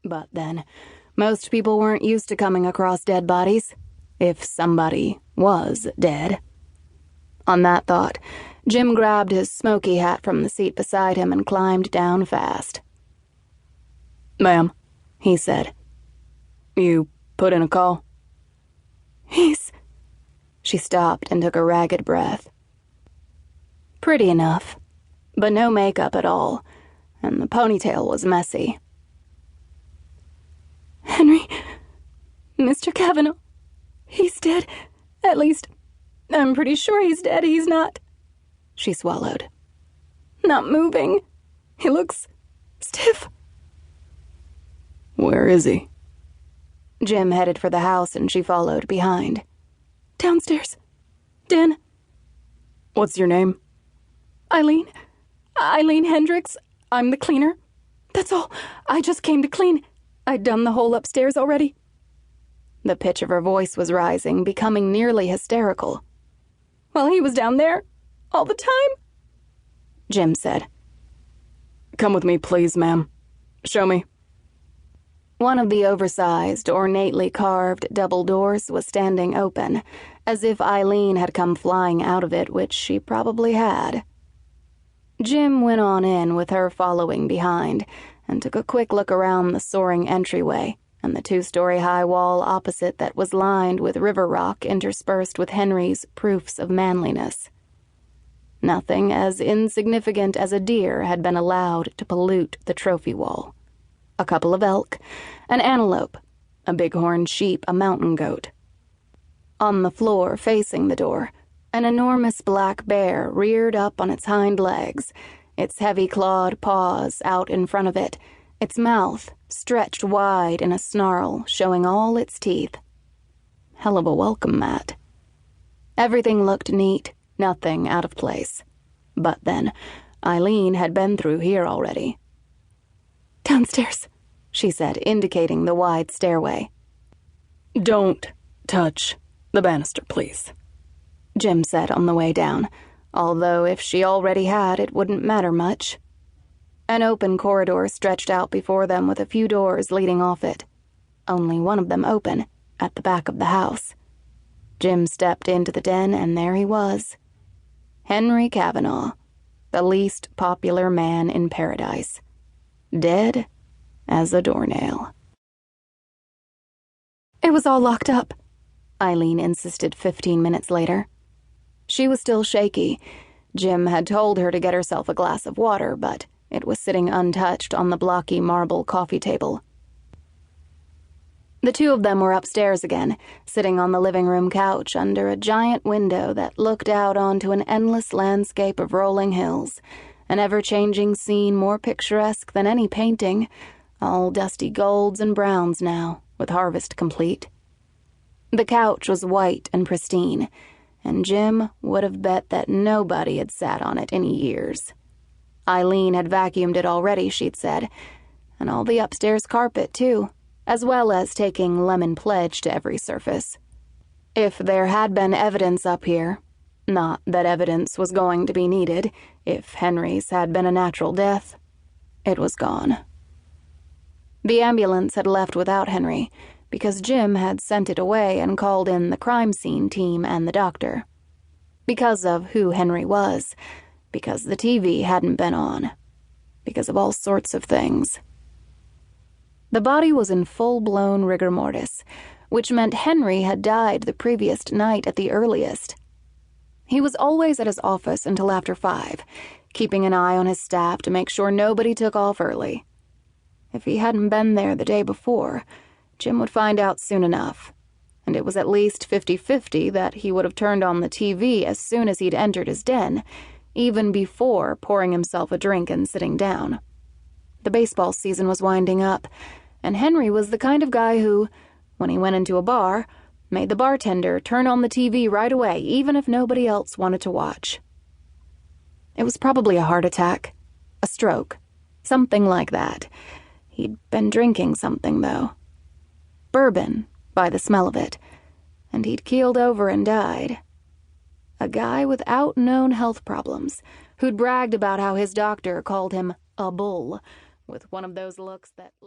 But then, most people weren't used to coming across dead bodies, if somebody was dead. On that thought, Jim grabbed his smoky hat from the seat beside him and climbed down fast. "Ma'am," he said. "You put in a call?" She stopped and took a ragged breath. Pretty enough, but no makeup at all, and the ponytail was messy. "Henry, Mr. Cavanaugh, he's dead. At least, I'm pretty sure he's dead. He's not," she swallowed. "Not moving. He looks stiff." "Where is he?" Jim headed for the house and she followed behind. "Downstairs. Dan." "What's your name?" "Eileen. Eileen Hendricks. I'm the cleaner. That's all. I just came to clean. I'd done the whole upstairs already." The pitch of her voice was rising, becoming nearly hysterical. "Well, he was down there all the time," Jim said. "Come with me, please, ma'am. Show me." One of the oversized, ornately carved double doors was standing open, as if Eileen had come flying out of it, which she probably had. Jim went on in with her following behind, and took a quick look around the soaring entryway and the 2-story-high wall opposite that was lined with river rock interspersed with Henry's proofs of manliness. Nothing as insignificant as a deer had been allowed to pollute the trophy wall. A couple of elk, an antelope, a bighorn sheep, a mountain goat. On the floor facing the door, an enormous black bear reared up on its hind legs, its heavy clawed paws out in front of it, its mouth stretched wide in a snarl, showing all its teeth. Hell of a welcome mat. Everything looked neat, nothing out of place. But then, Eileen had been through here already. "Downstairs," she said, indicating the wide stairway. "Don't touch the banister, please," Jim said on the way down, although if she already had, it wouldn't matter much. An open corridor stretched out before them with a few doors leading off it. Only one of them open, at the back of the house. Jim stepped into the den, and there he was. Henry Cavanaugh, the least popular man in paradise. Dead as a doornail. "It was all locked up," Eileen insisted 15 minutes later. She was still shaky. Jim had told her to get herself a glass of water, but it was sitting untouched on the blocky marble coffee table. The two of them were upstairs again, sitting on the living room couch under a giant window that looked out onto an endless landscape of rolling hills, an ever-changing scene more picturesque than any painting, all dusty golds and browns now, with harvest complete. The couch was white and pristine, and Jim would have bet that nobody had sat on it in years. Eileen had vacuumed it already, she'd said, and all the upstairs carpet, too, as well as taking lemon pledge to every surface. If there had been evidence up here, not that evidence was going to be needed, if Henry's had been a natural death, it was gone. The ambulance had left without Henry, because Jim had sent it away and called in the crime scene team and the doctor. Because of who Henry was, because the TV hadn't been on, because of all sorts of things. The body was in full-blown rigor mortis, which meant Henry had died the previous night at the earliest. He was always at his office until after 5, keeping an eye on his staff to make sure nobody took off early. If he hadn't been there the day before, Jim would find out soon enough, and it was at least 50-50 that he would have turned on the TV as soon as he'd entered his den, even before pouring himself a drink and sitting down. The baseball season was winding up, and Henry was the kind of guy who, when he went into a bar, made the bartender turn on the TV right away, even if nobody else wanted to watch. It was probably a heart attack, a stroke, something like that. He'd been drinking something, though. Bourbon, by the smell of it, and he'd keeled over and died. A guy without known health problems, who'd bragged about how his doctor called him a bull, with one of those looks that